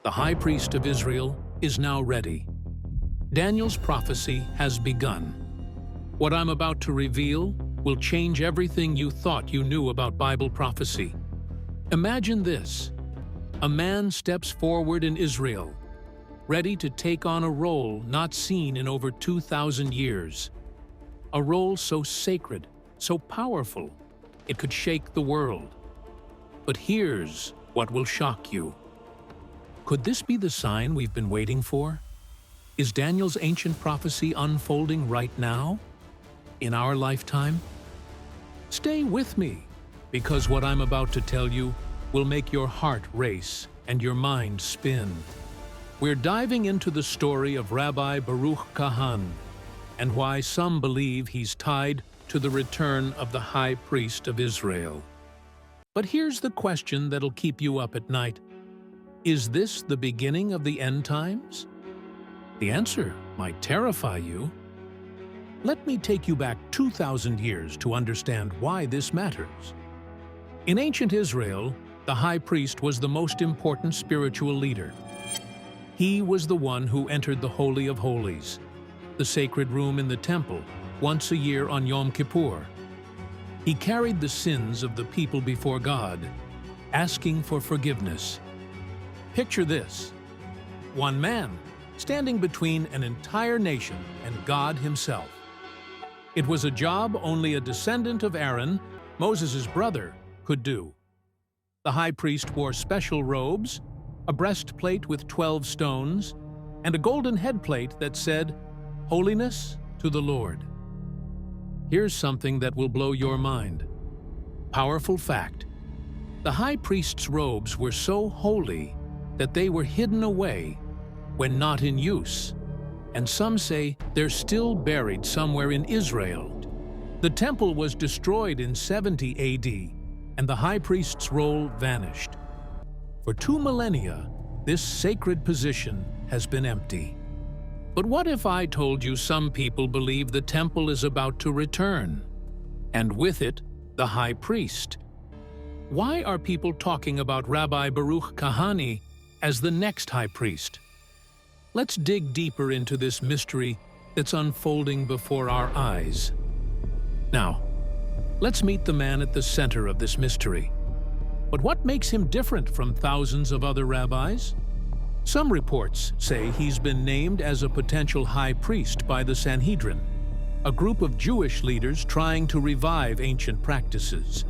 The high priest of Israel is now ready. Daniel's prophecy has begun. What I'm about to reveal will change everything you thought you knew about Bible prophecy. Imagine this. A man steps forward in Israel, ready to take on a role not seen in over 2,000 years. A role so sacred, so powerful, it could shake the world. But here's what will shock you. Could this be the sign we've been waiting for? Is Daniel's ancient prophecy unfolding right now, in our lifetime? Stay with me, because what I'm about to tell you will make your heart race and your mind spin. We're diving into the story of Rabbi Baruch Kahan and why some believe he's tied to the return of the high priest of Israel. But here's the question that'll keep you up at night. Is this the beginning of the end times? The answer might terrify you. Let me take you back 2,000 years to understand why this matters. In ancient Israel, the high priest was the most important spiritual leader. He was the one who entered the Holy of Holies, the sacred room in the temple, once a year on Yom Kippur. He carried the sins of the people before God, asking for forgiveness. Picture this: one man standing between an entire nation and God himself. It was a job only a descendant of Aaron, Moses' brother, could do. The high priest wore special robes, a breastplate with 12 stones, and a golden headplate that said, "Holiness to the Lord." Here's something that will blow your mind. Powerful fact: the high priest's robes were so holy that they were hidden away when not in use, and some say they're still buried somewhere in Israel. The temple was destroyed in 70 AD, and the high priest's role vanished. For 2 millennia, this sacred position has been empty. But what if I told you some people believe the temple is about to return, and with it, the high priest? Why are people talking about Rabbi Baruch Kahani as the next high priest? Let's dig deeper into this mystery that's unfolding before our eyes. Now, let's meet the man at the center of this mystery. But what makes him different from thousands of other rabbis? Some reports say he's been named as a potential high priest by the Sanhedrin, a group of Jewish leaders trying to revive ancient practices.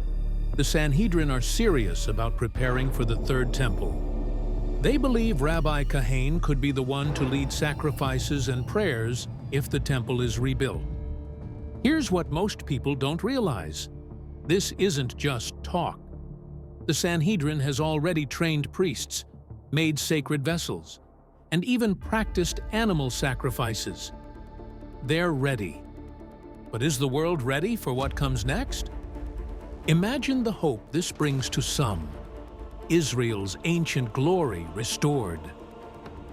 The Sanhedrin are serious about preparing for the Third Temple. They believe Rabbi Kahan could be the one to lead sacrifices and prayers if the temple is rebuilt. Here's what most people don't realize. This isn't just talk. The Sanhedrin has already trained priests, made sacred vessels, and even practiced animal sacrifices. They're ready. But is the world ready for what comes next? Imagine the hope this brings to some. Israel's ancient glory restored.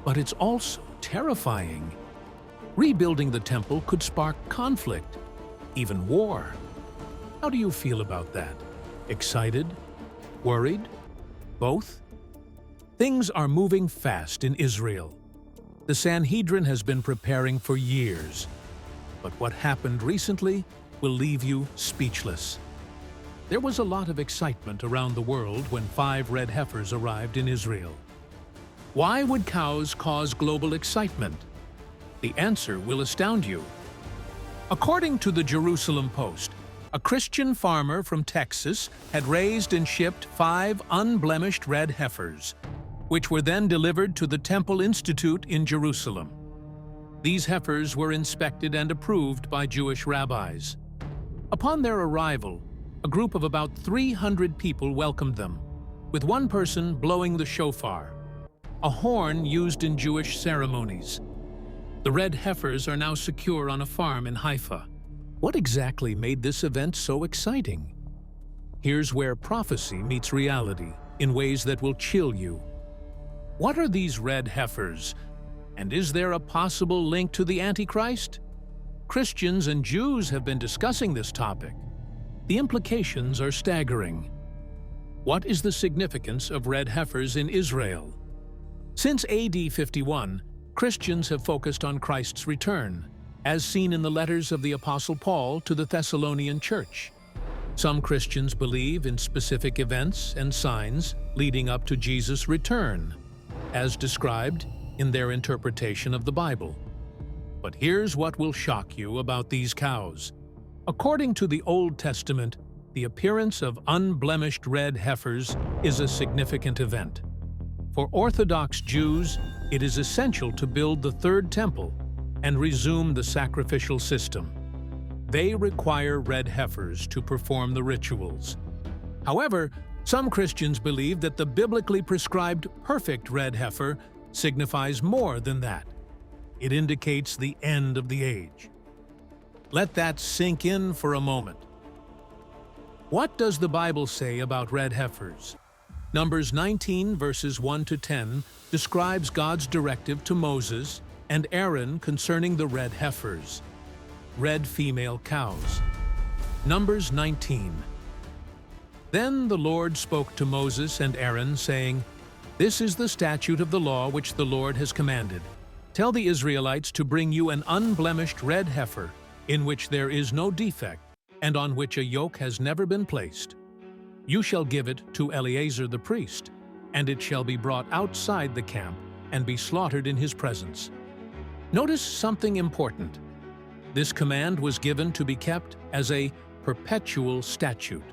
But it's also terrifying. Rebuilding the temple could spark conflict, even war. How do you feel about that? Excited? Worried? Both? Things are moving fast in Israel. The Sanhedrin has been preparing for years. But what happened recently will leave you speechless. There was a lot of excitement around the world when 5 red heifers arrived in Israel. Why would cows cause global excitement? The answer will astound you. According to the Jerusalem Post, a Christian farmer from Texas had raised and shipped 5 unblemished red heifers, which were then delivered to the Temple Institute in Jerusalem. These heifers were inspected and approved by Jewish rabbis. Upon their arrival, a group of about 300 people welcomed them, with one person blowing the shofar, a horn used in Jewish ceremonies. The red heifers are now secure on a farm in Haifa. What exactly made this event so exciting? Here's where prophecy meets reality in ways that will chill you. What are these red heifers? And is there a possible link to the Antichrist? Christians and Jews have been discussing this topic. The implications are staggering. What is the significance of red heifers in Israel? Since AD 51, Christians have focused on Christ's return, as seen in the letters of the Apostle Paul to the Thessalonian church. Some Christians believe in specific events and signs leading up to Jesus' return, as described in their interpretation of the Bible. But here's what will shock you about these cows. According to the Old Testament, the appearance of unblemished red heifers is a significant event. For Orthodox Jews, it is essential to build the third temple and resume the sacrificial system. They require red heifers to perform the rituals. However, some Christians believe that the biblically prescribed perfect red heifer signifies more than that. It indicates the end of the age. Let that sink in for a moment. What does the Bible say about red heifers? Numbers 19 verses 1 to 10 describes God's directive to Moses and Aaron concerning the red heifers, red female cows. Numbers 19. Then the Lord spoke to Moses and Aaron, saying, "This is the statute of the law which the Lord has commanded. Tell the Israelites to bring you an unblemished red heifer, in which there is no defect, and on which a yoke has never been placed. You shall give it to Eleazar the priest, and it shall be brought outside the camp and be slaughtered in his presence." Notice something important. This command was given to be kept as a perpetual statute.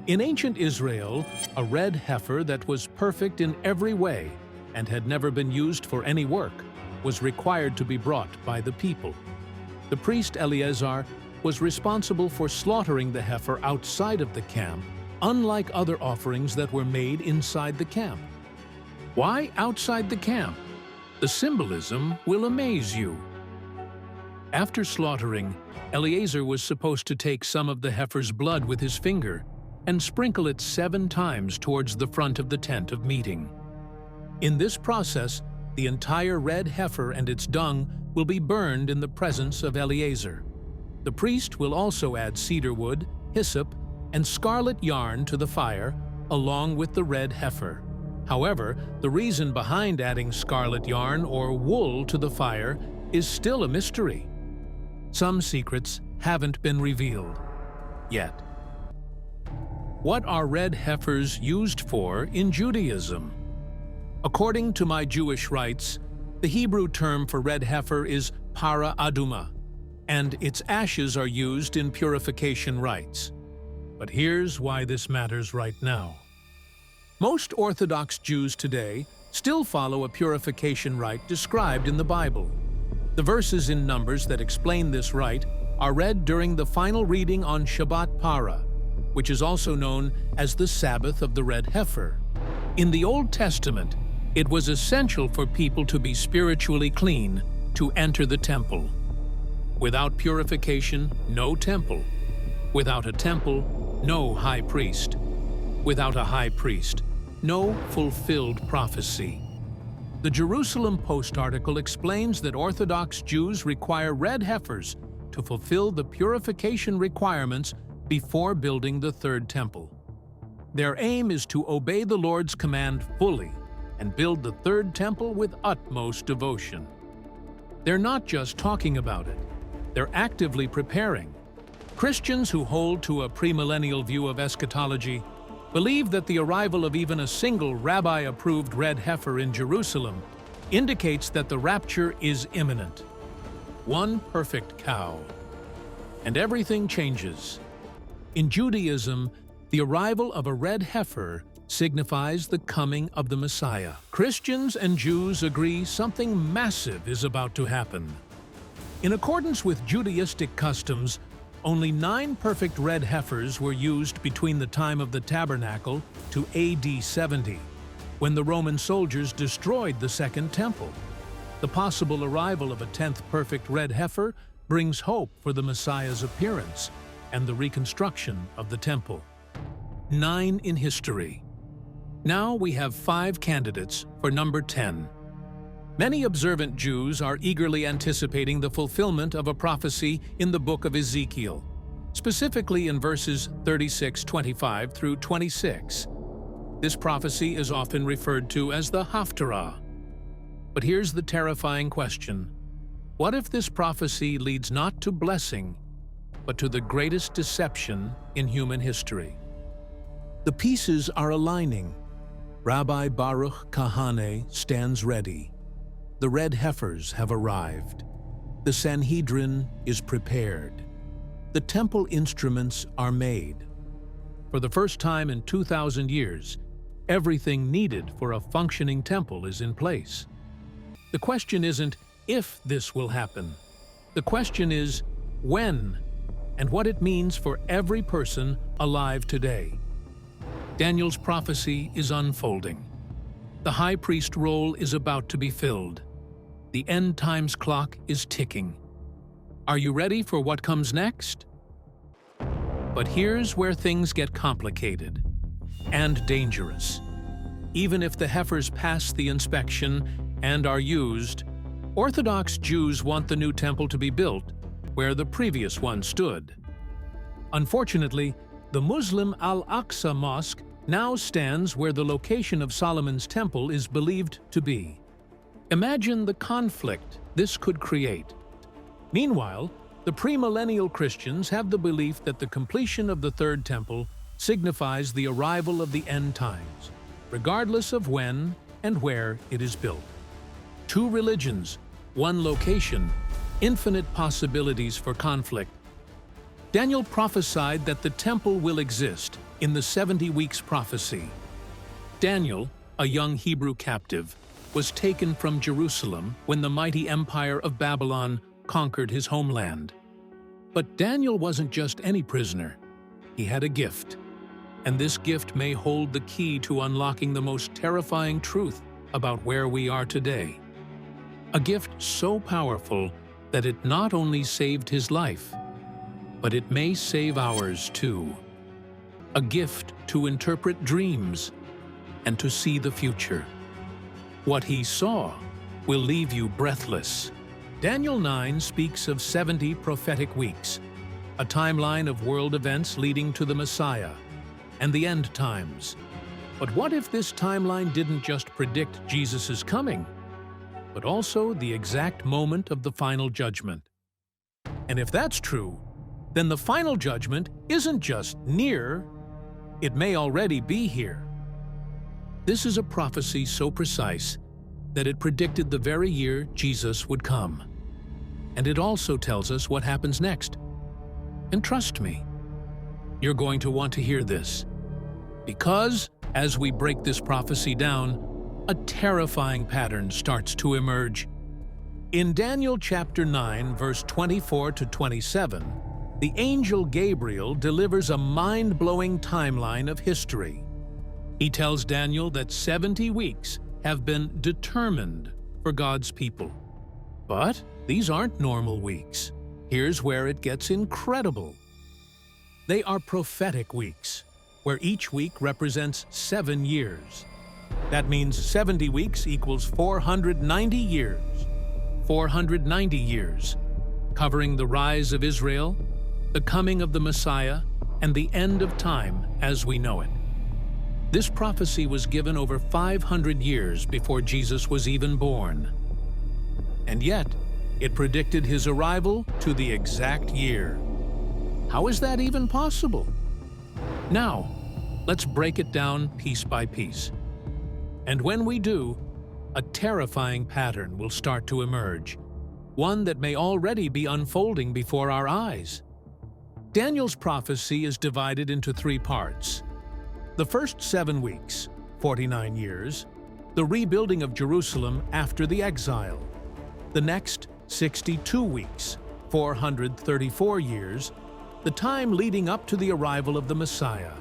In ancient Israel, a red heifer that was perfect in every way and had never been used for any work was required to be brought by the people. The priest Eleazar was responsible for slaughtering the heifer outside of the camp, unlike other offerings that were made inside the camp. Why outside the camp? The symbolism will amaze you. After slaughtering, Eleazar was supposed to take some of the heifer's blood with his finger and sprinkle it 7 times towards the front of the tent of meeting. In this process, the entire red heifer and its dung will be burned in the presence of Eleazar. The priest will also add cedar wood, hyssop, and scarlet yarn to the fire, along with the red heifer. However, the reason behind adding scarlet yarn or wool to the fire is still a mystery. Some secrets haven't been revealed yet. What are red heifers used for in Judaism? According to my Jewish rites, the Hebrew term for red heifer is para aduma, and its ashes are used in purification rites. But here's why this matters right now. Most Orthodox Jews today still follow a purification rite described in the Bible. The verses in Numbers that explain this rite are read during the final reading on Shabbat Para, which is also known as the Sabbath of the red heifer. In the Old Testament, it was essential for people to be spiritually clean to enter the temple. Without purification, no temple. Without a temple, no high priest. Without a high priest, no fulfilled prophecy. The Jerusalem Post article explains that Orthodox Jews require red heifers to fulfill the purification requirements before building the third temple. Their aim is to obey the Lord's command fully and build the third temple with utmost devotion. They're not just talking about it, they're actively preparing. Christians who hold to a premillennial view of eschatology believe that the arrival of even a single rabbi-approved red heifer in Jerusalem indicates that the rapture is imminent. One perfect cow, and everything changes. In Judaism, the arrival of a red heifer signifies the coming of the Messiah. Christians and Jews agree something massive is about to happen. In accordance with Judaistic customs, only 9 perfect red heifers were used between the time of the tabernacle to AD 70, when the Roman soldiers destroyed the Second Temple. The possible arrival of a 10th perfect red heifer brings hope for the Messiah's appearance and the reconstruction of the temple. 9 in history. Now we have 5 candidates for number 10. Many observant Jews are eagerly anticipating the fulfillment of a prophecy in the book of Ezekiel, specifically in verses 36:25 through 26. This prophecy is often referred to as the Haftarah. But here's the terrifying question. What if this prophecy leads not to blessing, but to the greatest deception in human history? The pieces are aligning. Rabbi Baruch Kahane stands ready. The red heifers have arrived. The Sanhedrin is prepared. The temple instruments are made. For the first time in 2,000 years, everything needed for a functioning temple is in place. The question isn't if this will happen. The question is when, and what it means for every person alive today. Daniel's prophecy is unfolding. The high priest role is about to be filled. The end times clock is ticking. Are you ready for what comes next? But here's where things get complicated and dangerous. Even if the heifers pass the inspection and are used, Orthodox Jews want the new temple to be built where the previous one stood. Unfortunately, the Muslim Al-Aqsa Mosque now stands where the location of Solomon's temple is believed to be. Imagine the conflict this could create. Meanwhile, the premillennial Christians have the belief that the completion of the Third Temple signifies the arrival of the end times, regardless of when and where it is built. Two religions, one location, infinite possibilities for conflict. Daniel prophesied that the temple will exist in the 70 weeks prophecy. Daniel, a young Hebrew captive, was taken from Jerusalem when the mighty empire of Babylon conquered his homeland. But Daniel wasn't just any prisoner. He had a gift, and this gift may hold the key to unlocking the most terrifying truth about where we are today. A gift so powerful that it not only saved his life, but it may save ours too. A gift to interpret dreams and to see the future. What he saw will leave you breathless. Daniel 9 speaks of 70 prophetic weeks, a timeline of world events leading to the Messiah and the end times. But what if this timeline didn't just predict Jesus' coming, but also the exact moment of the final judgment? And if that's true, then the final judgment isn't just near, it may already be here. This is a prophecy so precise that it predicted the very year Jesus would come. And it also tells us what happens next. And trust me, you're going to want to hear this. Because, as we break this prophecy down, a terrifying pattern starts to emerge. In Daniel chapter 9, verse 24 to 27, the angel Gabriel delivers a mind-blowing timeline of history. He tells Daniel that 70 weeks have been determined for God's people. But these aren't normal weeks. Here's where it gets incredible. They are prophetic weeks, where each week represents 7 years. That means 70 weeks equals 490 years. 490 years, covering the rise of Israel, the coming of the Messiah, and the end of time as we know it. This prophecy was given over 500 years before Jesus was even born. And yet, it predicted his arrival to the exact year. How is that even possible? Now, let's break it down piece by piece. And when we do, a terrifying pattern will start to emerge, one that may already be unfolding before our eyes. Daniel's prophecy is divided into 3 parts. The first 7 weeks, 49 years, the rebuilding of Jerusalem after the exile. The next 62 weeks, 434 years, the time leading up to the arrival of the Messiah.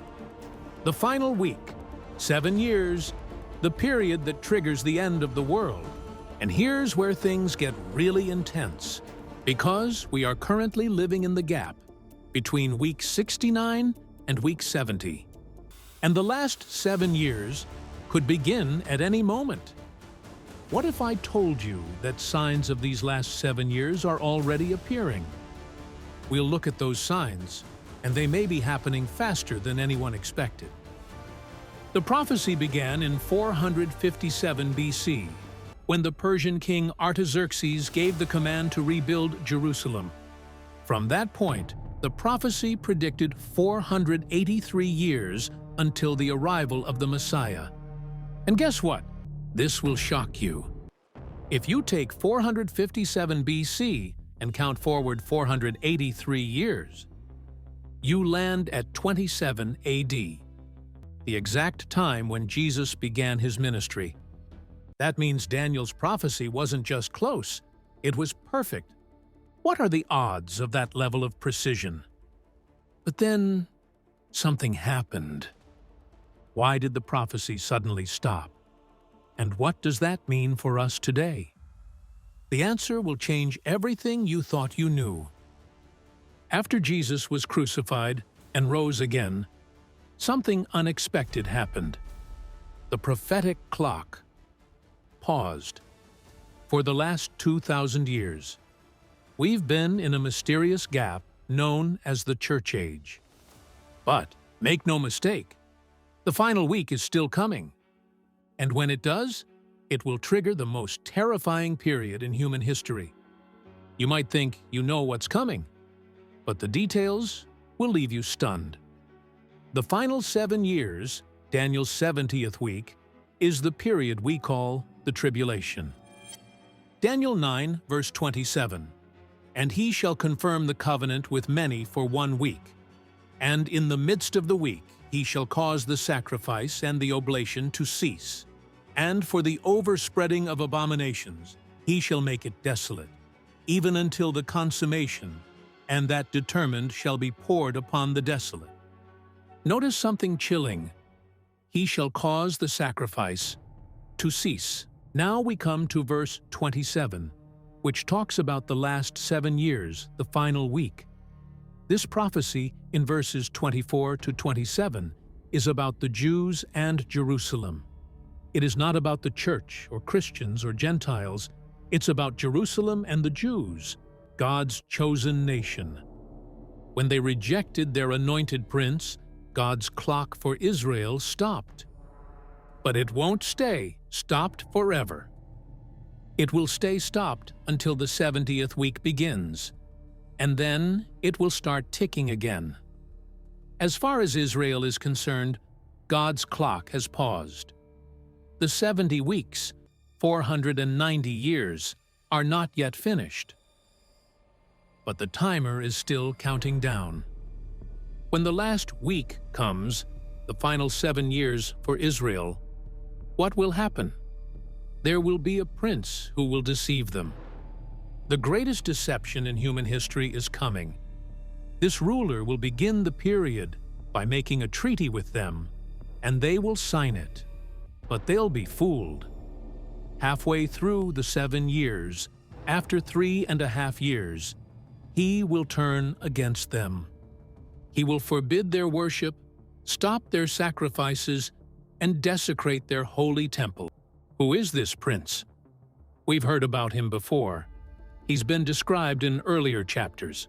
The final week, 7 years, the period that triggers the end of the world. And here's where things get really intense, because we are currently living in the gap between week 69 and week 70. And the last 7 years could begin at any moment. What if I told you that signs of these last 7 years are already appearing? We'll look at those signs, and they may be happening faster than anyone expected. The prophecy began in 457 BC, when the Persian king Artaxerxes gave the command to rebuild Jerusalem. From that point, the prophecy predicted 483 years until the arrival of the Messiah. And guess what? This will shock you. If you take 457 BC and count forward 483 years, you land at 27 AD, the exact time when Jesus began his ministry. That means Daniel's prophecy wasn't just close, it was perfect. What are the odds of that level of precision? But then, something happened. Why did the prophecy suddenly stop? And what does that mean for us today? The answer will change everything you thought you knew. After Jesus was crucified and rose again, something unexpected happened. The prophetic clock paused. For the last 2,000 years, we've been in a mysterious gap known as the Church Age. But make no mistake, the final week is still coming. And when it does, it will trigger the most terrifying period in human history. You might think you know what's coming, but the details will leave you stunned. The final 7 years, Daniel's 70th week, is the period we call the tribulation. Daniel 9, verse 27, "And he shall confirm the covenant with many for 1 week. And in the midst of the week he shall cause the sacrifice and the oblation to cease. And for the overspreading of abominations he shall make it desolate, even until the consummation, and that determined shall be poured upon the desolate." Notice something chilling. He shall cause the sacrifice to cease. Now we come to verse 27, which talks about the last 7 years, the final week. This prophecy in verses 24 to 27 is about the Jews and Jerusalem. It is not about the church or Christians or Gentiles. It's about Jerusalem and the Jews, God's chosen nation. When they rejected their anointed prince, God's clock for Israel stopped. But it won't stay stopped forever. It will stay stopped until the 70th week begins, and then it will start ticking again. As far as Israel is concerned, God's clock has paused. The 70 weeks, 490 years, are not yet finished. But the timer is still counting down. When the last week comes, the final 7 years for Israel, what will happen? There will be a prince who will deceive them. The greatest deception in human history is coming. This ruler will begin the period by making a treaty with them, and they will sign it. But they'll be fooled. Halfway through the 7 years, after 3.5 years, he will turn against them. He will forbid their worship, stop their sacrifices, and desecrate their holy temple. Who is this prince? We've heard about him before. He's been described in earlier chapters.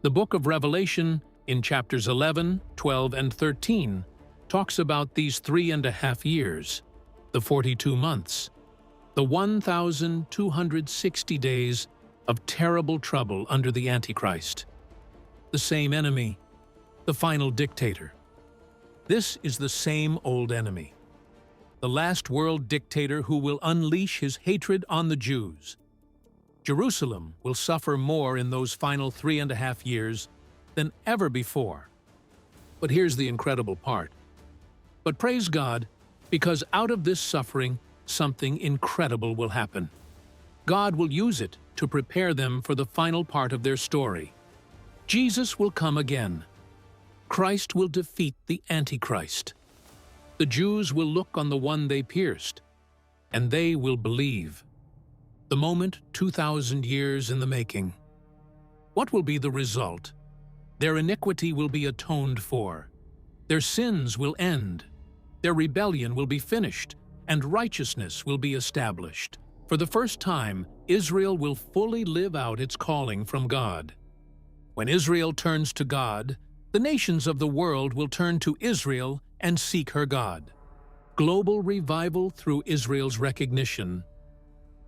The book of Revelation, in chapters 11, 12, and 13, talks about these 3.5 years, the 42 months, the 1,260 days of terrible trouble under the Antichrist, the same enemy, the final dictator. This is the same old enemy, the last world dictator who will unleash his hatred on the Jews. Jerusalem will suffer more in those final 3.5 years than ever before. But here's the incredible part. But praise God, because out of this suffering, something incredible will happen. God will use it to prepare them for the final part of their story. Jesus will come again. Christ will defeat the Antichrist. The Jews will look on the one they pierced, and they will believe. The moment 2,000 years in the making. What will be the result? Their iniquity will be atoned for. Their sins will end. Their rebellion will be finished, and righteousness will be established. For the first time, Israel will fully live out its calling from God. When Israel turns to God, the nations of the world will turn to Israel and seek her God. global revival through Israel's recognition.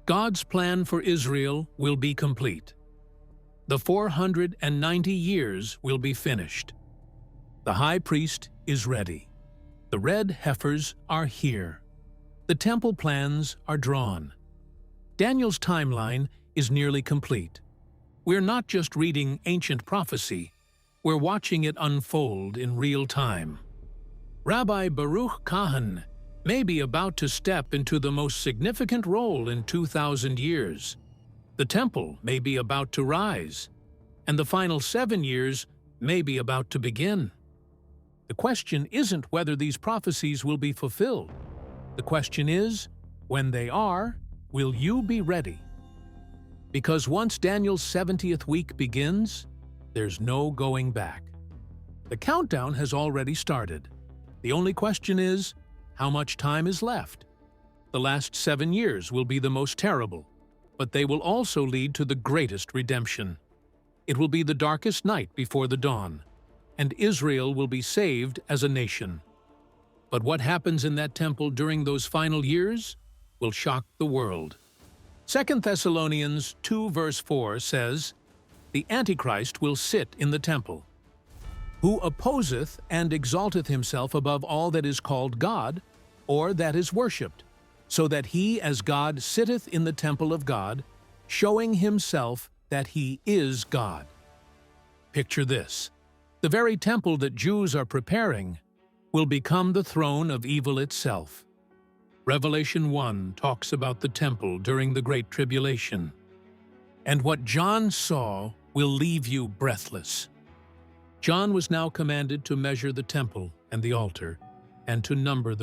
God's plan for Israel will be complete. The 490 years will be finished. The high priest is ready. The red heifers are here. The temple plans are drawn. Daniel's timeline is nearly complete. We're not just reading ancient prophecy, we're watching it unfold in real time. Rabbi Baruch Kahan may be about to step into the most significant role in 2,000 years. The temple may be about to rise, and the final 7 years may be about to begin. The question isn't whether these prophecies will be fulfilled. The question is, when they are, will you be ready? Because once Daniel's 70th week begins, there's no going back. The countdown has already started. The only question is, how much time is left? The last 7 years will be the most terrible, but they will also lead to the greatest redemption. It will be the darkest night before the dawn, and Israel will be saved as a nation. But what happens in that temple during those final years will shock the world. 2 Thessalonians 2 verse 4 says, "The Antichrist will sit in the temple, who opposeth and exalteth himself above all that is called God, or that is worshipped, so that he as God sitteth in the temple of God, showing himself that he is God." Picture this. The very temple that Jews are preparing will become the throne of evil itself. Revelation 1 talks about the temple during the Great Tribulation. And what John saw will leave you breathless. John was now commanded to measure the temple and the altar, and to number the